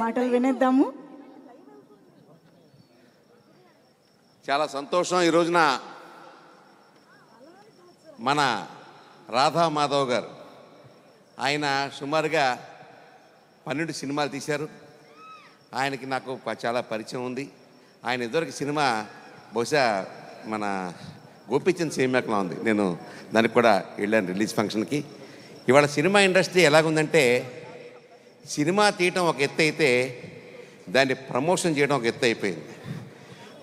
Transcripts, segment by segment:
మాటలు వినేద్దాము. చాలా సంతోషం. ఈ రోజున మన రాధా మాధవ్ గారు ఆయన సుమారుగా 12 సినిమాలు తీశారు. ఆయనకి నాకు చాలా పరిచయం ఉంది. ఆయన ఇదివరకు సినిమా బహుశా మన గోపీచంద్ సేమ్యాక్లా ఉంది. నేను దానికి కూడా వెళ్ళాను రిలీజ్ ఫంక్షన్కి. ఇవాళ సినిమా ఇండస్ట్రీ ఎలాగుందంటే సినిమా తీయటం ఒక ఎత్తు అయితే దాన్ని ప్రమోషన్ చేయడం ఒక ఎత్తు అయిపోయింది.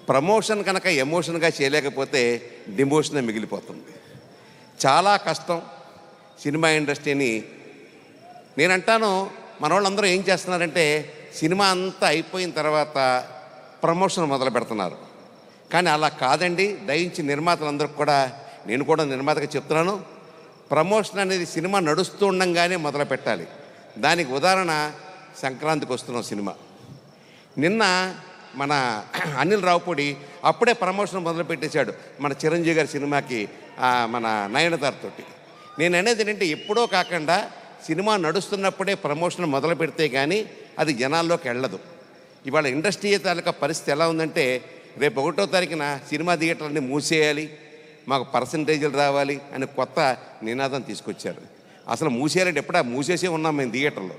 ప్రమోషన్ కనుక ఎమోషన్గా చేయలేకపోతే డిమోషనే మిగిలిపోతుంది. చాలా కష్టం సినిమా ఇండస్ట్రీని. నేనంటాను మన వాళ్ళందరూ ఏం చేస్తున్నారంటే సినిమా అంతా అయిపోయిన తర్వాత ప్రమోషన్ మొదలు పెడుతున్నారు. కానీ అలా కాదండి. దయించి నిర్మాతలందరికీ కూడా, నేను కూడా నిర్మాతగా చెప్తున్నాను, ప్రమోషన్ అనేది సినిమా నడుస్తూ ఉండంగానే మొదలు పెట్టాలి. దానికి ఉదాహరణ సంక్రాంతికి వస్తున్నాం సినిమా. నిన్న మన అనిల్ రావుపూడి అప్పుడే ప్రమోషన్ మొదలు పెట్టేశాడు మన చిరంజీవి గారి సినిమాకి, మన నయనతారతోటి. నేను అనేది ఏంటంటే ఎప్పుడో కాకుండా సినిమా నడుస్తున్నప్పుడే ప్రమోషన్ మొదలు పెడితే కానీ అది జనాల్లోకి వెళ్ళదు. ఇవాళ ఇండస్ట్రీ తాలూకా పరిస్థితి ఎలా ఉందంటే రేపు 1వ తారీఖున సినిమా థియేటర్లన్నీ మూసేయాలి, మాకు పర్సంటేజీలు రావాలి అని కొత్త నినాదం తీసుకొచ్చారు. అసలు మూసేయాలంటే ఎప్పుడా మూసేసే ఉన్నాం మేము థియేటర్లో.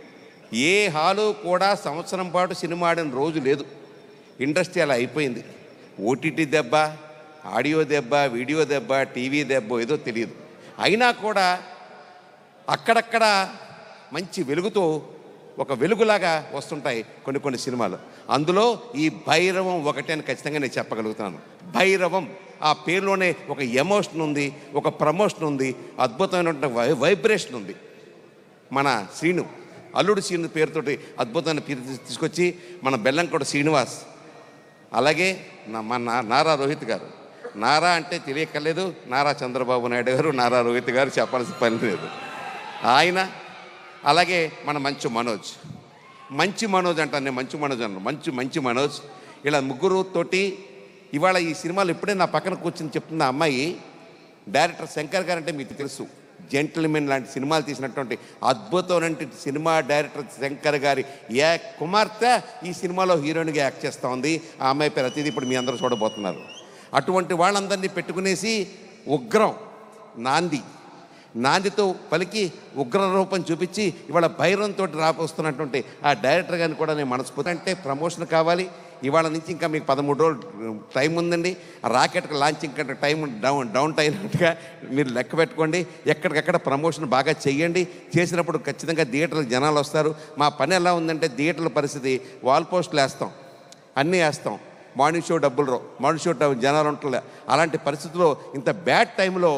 ఏ హాలు కూడా సంవత్సరం పాటు సినిమా ఆడిన రోజు లేదు. ఇండస్ట్రీ అలా అయిపోయింది. ఓటీటీ దెబ్బ, ఆడియో దెబ్బ, వీడియో దెబ్బ, టీవీ దెబ్బ ఏదో తెలియదు. అయినా కూడా అక్కడక్కడ మంచి వెలుగుతో ఒక వెలుగులాగా వస్తుంటాయి కొన్ని సినిమాలు. అందులో ఈ భైరవం ఒకటే అని ఖచ్చితంగా నేను చెప్పగలుగుతాను. భైరవం ఆ పేరులోనే ఒక ఎమోషన్ ఉంది, ఒక ప్రమోషన్ ఉంది, అద్భుతమైనటువంటి వైబ్రేషన్ ఉంది. మన శ్రీను, అల్లుడు శ్రీను పేరుతోటి అద్భుతమైన పేరు తీసుకొచ్చి మన బెల్లంకొండ శ్రీనివాస్, అలాగే మన నారా రోహిత్ గారు. నారా అంటే తెలియక్కర్లేదు, నారా చంద్రబాబు నాయుడు గారు, నారా రోహిత్ గారు చెప్పాల్సిన పని లేదు ఆయన. అలాగే మన మంచు మనోజ్ అంటాను నేను, మంచు మనోజ్. ఇలా ముగ్గురుతోటి ఇవాళ ఈ సినిమాలు ఇప్పుడే నా పక్కన కూర్చొని చెప్తున్న అమ్మాయి డైరెక్టర్ శంకర్ గారు అంటే మీకు తెలుసు, జెంటిల్మెన్ లాంటి సినిమాలు తీసినటువంటి అద్భుతమైన సినిమా డైరెక్టర్ శంకర్ గారి కుమార్తె ఈ సినిమాలో హీరోయిన్గా యాక్ట్ చేస్తూ ఉంది. ఆ అమ్మాయి పేరు అతిథి ఇప్పుడు మీ అందరూ చూడబోతున్నారు. అటువంటి వాళ్ళందరినీ పెట్టుకునేసి ఉగ్రం నాందితో పలికి ఉగ్ర రూపం చూపించి ఇవాళ భైరవంతో రాపోస్తున్నటువంటి ఆ డైరెక్టర్ గారిని కూడా నేను మనస్ఫూర్తి అంటే ప్రమోషన్ కావాలి. ఇవాళ నుంచి ఇంకా మీకు 13 రోజులు టైం ఉందండి. ఆ రాకెట్కి లాంచింగ్ కంటే టైం డౌన్ అయినట్టుగా మీరు లెక్క పెట్టుకోండి. ఎక్కడికక్కడ ప్రమోషన్ బాగా చెయ్యండి. చేసినప్పుడు ఖచ్చితంగా థియేటర్లకు జనాలు వస్తారు. మా పని ఎలా ఉందంటే థియేటర్ల పరిస్థితి వాల్ పోస్టులు వేస్తాం, అన్నీ వేస్తాం, మార్నింగ్ షో డబ్బులు రావు, మార్నింగ్ షో జనాలు ఉంటలే. అలాంటి పరిస్థితుల్లో ఇంత బ్యాడ్ టైంలో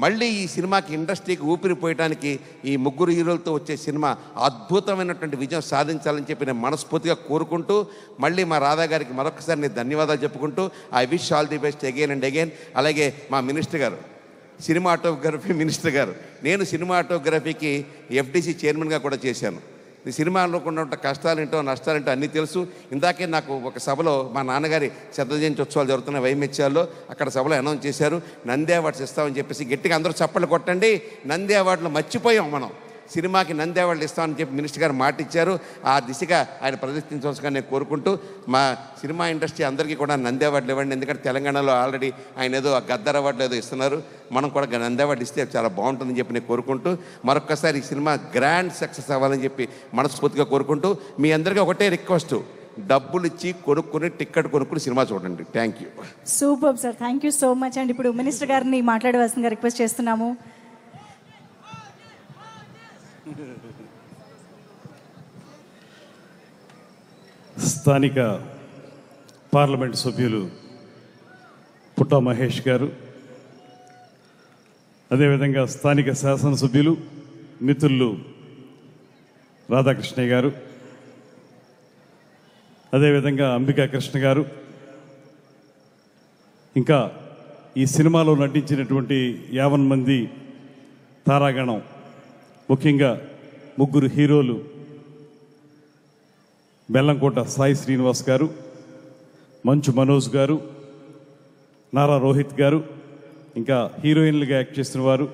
మళ్ళీ ఈ సినిమాకి ఇండస్ట్రీకి ఊపిరిపోయడానికి ఈ ముగ్గురు హీరోలతో వచ్చే సినిమా అద్భుతమైనటువంటి విజయం సాధించాలని చెప్పి నేను మనస్ఫూర్తిగా కోరుకుంటూ మళ్ళీ మా రాధా గారికి మరొకసారి నేను ధన్యవాదాలు చెప్పుకుంటూ I wish all the best again and again. అలాగే మా మినిస్టర్ గారు, సినిమాటోగ్రఫీ మినిస్టర్ గారు, నేను సినిమాటోగ్రఫీకి ఎఫ్డీసీ చైర్మన్గా కూడా చేశాను. ఈ సినిమాలో ఉన్న కష్టాలేంటో నష్టాలేంటో అన్నీ తెలుసు. ఇందాకే నాకు ఒక సభలో మా నాన్నగారి శత జయంతి ఉత్సవాలు జరుగుతున్న వైమెత్యాల్లో అక్కడ సభలో అనౌన్స్ చేశారు, నంది అవార్డ్స్ ఇస్తామని చెప్పేసి. గట్టిగా అందరూ చప్పట్లు కొట్టండి. నంది అవార్డులు మర్చిపోయాం మనం, సినిమాకి నంది అవార్డులు ఇస్తామని చెప్పి మినిస్టర్ గారు మాట ఇచ్చారు. ఆ దిశగా ఆయన ప్రదర్శించవలసిగా నేను కోరుకుంటూ మా సినిమా ఇండస్ట్రీ అందరికీ కూడా నంది అవార్డులు ఇవ్వండి. ఎందుకంటే తెలంగాణలో ఆల్రెడీ ఆయన ఏదో గద్దర్ అవార్డులు ఏదో ఇస్తున్నారు, మనం కూడా నంది అవార్డు ఇస్తే చాలా బాగుంటుందని చెప్పి నేను కోరుకుంటూ మరొక్కసారి ఈ సినిమా గ్రాండ్ సక్సెస్ అవ్వాలని చెప్పి మనస్ఫూర్తిగా కోరుకుంటూ మీ అందరికీ ఒకటే రిక్వెస్ట్, డబ్బులు ఇచ్చి టికెట్ కొనుక్కుని సినిమా చూడండి. Thank you. Super sir, thank you so much అండి. ఇప్పుడు మినిస్టర్ గారిని మాట్లాడవలసిందిగా రిక్వెస్ట్ చేస్తున్నాము. స్థానిక పార్లమెంట్ సభ్యులు పుట్టా మహేష్ గారు, అదేవిధంగా స్థానిక శాసనసభ్యులు మిత్రులు రాధాకృష్ణయ్య గారు, అదేవిధంగా అంబికా కృష్ణ గారు, ఇంకా ఈ సినిమాలో నటించినటువంటి 50 మంది తారాగణం, ముఖ్యంగా ముగ్గురు హీరోలు బెల్లంకోట సాయి శ్రీనివాస్ గారు, మంచు మనోజ్ గారు, నారా రోహిత్ గారు, ఇంకా హీరోయిన్లుగా యాక్ట్ చేస్తున్న వారు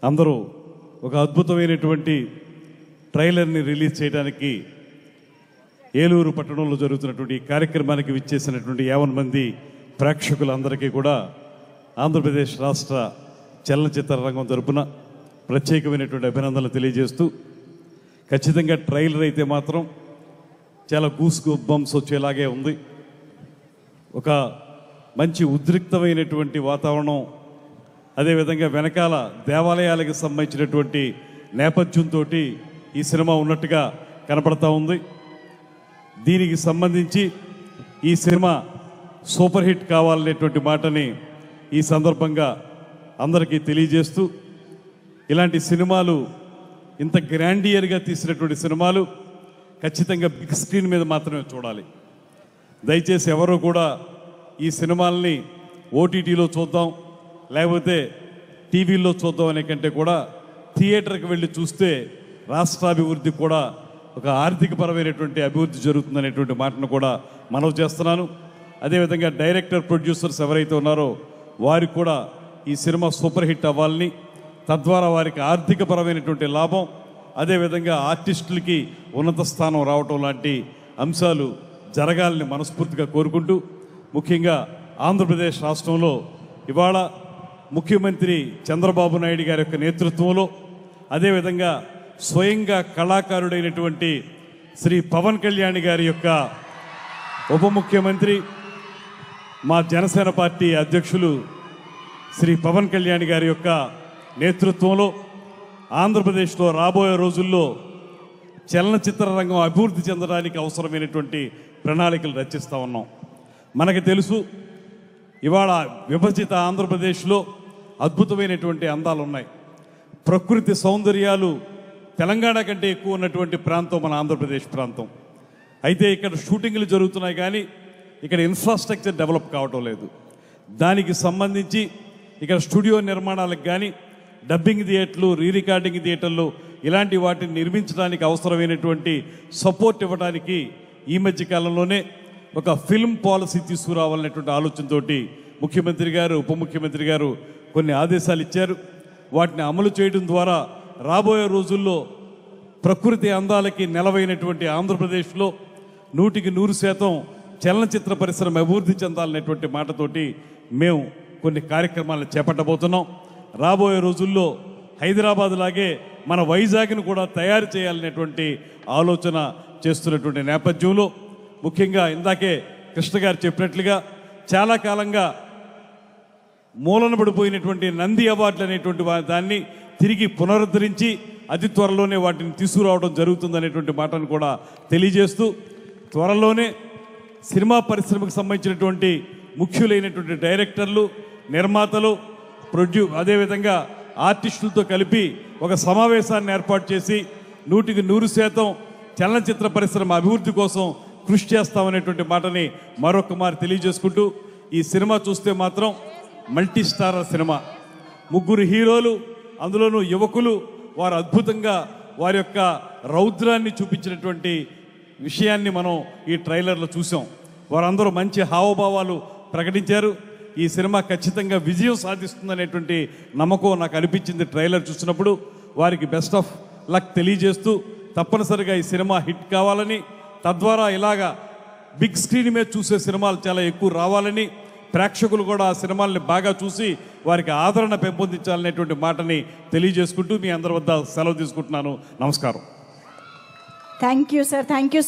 అందరూ ఒక అద్భుతమైనటువంటి ట్రైలర్ని రిలీజ్ చేయడానికి ఏలూరు పట్టణంలో జరుగుతున్నటువంటి ఈ కార్యక్రమానికి విచ్చేసినటువంటి 50 మంది ప్రేక్షకులందరికీ కూడా ఆంధ్రప్రదేశ్ రాష్ట్ర చలనచిత్ర రంగం తరపున ప్రత్యేకమైనటువంటి అభినందనలు తెలియజేస్తూ, ఖచ్చితంగా ట్రైలర్ అయితే మాత్రం చాలా గూస్ బంప్స్ వచ్చేలాగే ఉంది. ఒక మంచి ఉద్రిక్తమైనటువంటి వాతావరణం, అదేవిధంగా వెనకాల దేవాలయాలకు సంబంధించినటువంటి నేపథ్యంతో ఈ సినిమా ఉన్నట్టుగా కనపడతా ఉంది. దీనికి సంబంధించి ఈ సినిమా సూపర్ హిట్ కావాలనేటువంటి మాటని ఈ సందర్భంగా అందరికీ తెలియజేస్తూ, ఇలాంటి సినిమాలు ఇంత గ్రాండియర్గా తీసినటువంటి సినిమాలు ఖచ్చితంగా బిగ్ స్క్రీన్ మీద మాత్రమే చూడాలి. దయచేసి ఎవరు కూడా ఈ సినిమాల్ని ఓటీటీలో చూద్దాం లేకపోతే టీవీల్లో చూద్దాం అనే కంటే కూడా థియేటర్కి వెళ్ళి చూస్తే రాష్ట్రాభివృద్ధి కూడా ఒక ఆర్థికపరమైనటువంటి అభివృద్ధి జరుగుతుందనేటువంటి మాటను కూడా మనవి చేస్తున్నాను. అదేవిధంగా డైరెక్టర్ ప్రొడ్యూసర్స్ ఎవరైతే ఉన్నారో వారికి కూడా ఈ సినిమా సూపర్ హిట్ అవ్వాలని, తద్వారా వారికి ఆర్థికపరమైనటువంటి లాభం, అదేవిధంగా ఆర్టిస్టులకి ఉన్నత స్థానం రావటం లాంటి అంశాలు జరగాలని మనస్ఫూర్తిగా కోరుకుంటూ, ముఖ్యంగా ఆంధ్రప్రదేశ్ రాష్ట్రంలో ఇవాళ ముఖ్యమంత్రి చంద్రబాబు నాయుడు గారి యొక్క నేతృత్వంలో, అదేవిధంగా స్వయంగా కళాకారుడైనటువంటి శ్రీ పవన్ కళ్యాణ్ గారి యొక్క ఉప ముఖ్యమంత్రి, మా జనసేన పార్టీ అధ్యక్షులు శ్రీ పవన్ కళ్యాణ్ గారి యొక్క నేతృత్వంలో ఆంధ్రప్రదేశ్లో రాబోయే రోజుల్లో చలనచిత్ర రంగం అభివృద్ధి చెందడానికి అవసరమైనటువంటి ప్రణాళికలు రచిస్తూ ఉన్నాం. మనకు తెలుసు, ఇవాళ విభజిత ఆంధ్రప్రదేశ్లో అద్భుతమైనటువంటి అందాలు ఉన్నాయి. ప్రకృతి సౌందర్యాలు తెలంగాణ కంటే ఎక్కువ ఉన్నటువంటి ప్రాంతం మన ఆంధ్రప్రదేశ్ ప్రాంతం. అయితే ఇక్కడ షూటింగ్లు జరుగుతున్నాయి కానీ ఇక్కడ ఇన్ఫ్రాస్ట్రక్చర్ డెవలప్ కావటం లేదు. దానికి సంబంధించి ఇక్కడ స్టూడియో నిర్మాణాలకు కానీ, డబ్బింగ్ థియేటర్లు, రీ రికార్డింగ్ థియేటర్లు ఇలాంటి వాటిని నిర్మించడానికి అవసరమైనటువంటి సపోర్ట్ ఇవ్వడానికి ఈ మధ్య కాలంలోనే ఒక ఫిల్మ్ పాలసీ తీసుకురావాలనేటువంటి ఆలోచనతో ముఖ్యమంత్రి గారు, ఉప ముఖ్యమంత్రి గారు కొన్ని ఆదేశాలు ఇచ్చారు. వాటిని అమలు చేయడం ద్వారా రాబోయే రోజుల్లో ప్రకృతి అందాలకి నెలవైనటువంటి ఆంధ్రప్రదేశ్లో 100% చలనచిత్ర పరిశ్రమ అభివృద్ధి చెందాలనేటువంటి మాటతోటి మేము కొన్ని కార్యక్రమాలను చేపట్టబోతున్నాం. రాబోయే రోజుల్లో హైదరాబాద్ లాగే మన వైజాగ్ను కూడా తయారు చేయాలనేటువంటి ఆలోచన చేస్తున్నటువంటి నేపథ్యంలో, ముఖ్యంగా ఇందాకే కృష్ణ గారు చెప్పినట్లుగా చాలా కాలంగా మూలన పడిపోయినటువంటి నంది అవార్డులు అనేటువంటి దాన్ని తిరిగి పునరుద్ధరించి అతి త్వరలోనే వాటిని తీసుకురావడం జరుగుతుందనేటువంటి మాటను కూడా తెలియజేస్తూ, త్వరలోనే సినిమా పరిశ్రమకు సంబంధించినటువంటి ముఖ్యులైనటువంటి డైరెక్టర్లు, నిర్మాతలు, అదేవిధంగా ఆర్టిస్టులతో కలిపి ఒక సమావేశాన్ని ఏర్పాటు చేసి 100% చలనచిత్ర పరిశ్రమ అభివృద్ధి కోసం కృషి చేస్తామనేటువంటి మాటని మరొక మారు తెలియజేసుకుంటూ, ఈ సినిమా చూస్తే మాత్రం మల్టీ స్టారర్ సినిమా, 3 హీరోలు, అందులోనూ యువకులు, వారు అద్భుతంగా వారి యొక్క రౌద్రాన్ని చూపించినటువంటి విషయాన్ని మనం ఈ ట్రైలర్లో చూసాం. వారందరూ మంచి హావభావాలు ప్రకటించారు. ఈ సినిమా ఖచ్చితంగా విజయం సాధిస్తుందనేటువంటి నమ్మకం నాకు అనిపించింది ట్రైలర్ చూసినప్పుడు. వారికి బెస్ట్ ఆఫ్ లక్ తెలియజేస్తూ, తప్పనిసరిగా ఈ సినిమా హిట్ కావాలని, తద్వారా ఇలాగా బిగ్ స్క్రీన్ మీద చూసే సినిమాలు చాలా ఎక్కువ రావాలని, ప్రేక్షకులు కూడా ఆ సినిమాల్ని బాగా చూసి వారికి ఆదరణ పెంపొందించాలనేటువంటి మాటని తెలియజేసుకుంటూ మీ అందరి వద్ద సెలవు తీసుకుంటున్నాను. నమస్కారం. Thank you sir. Thank you.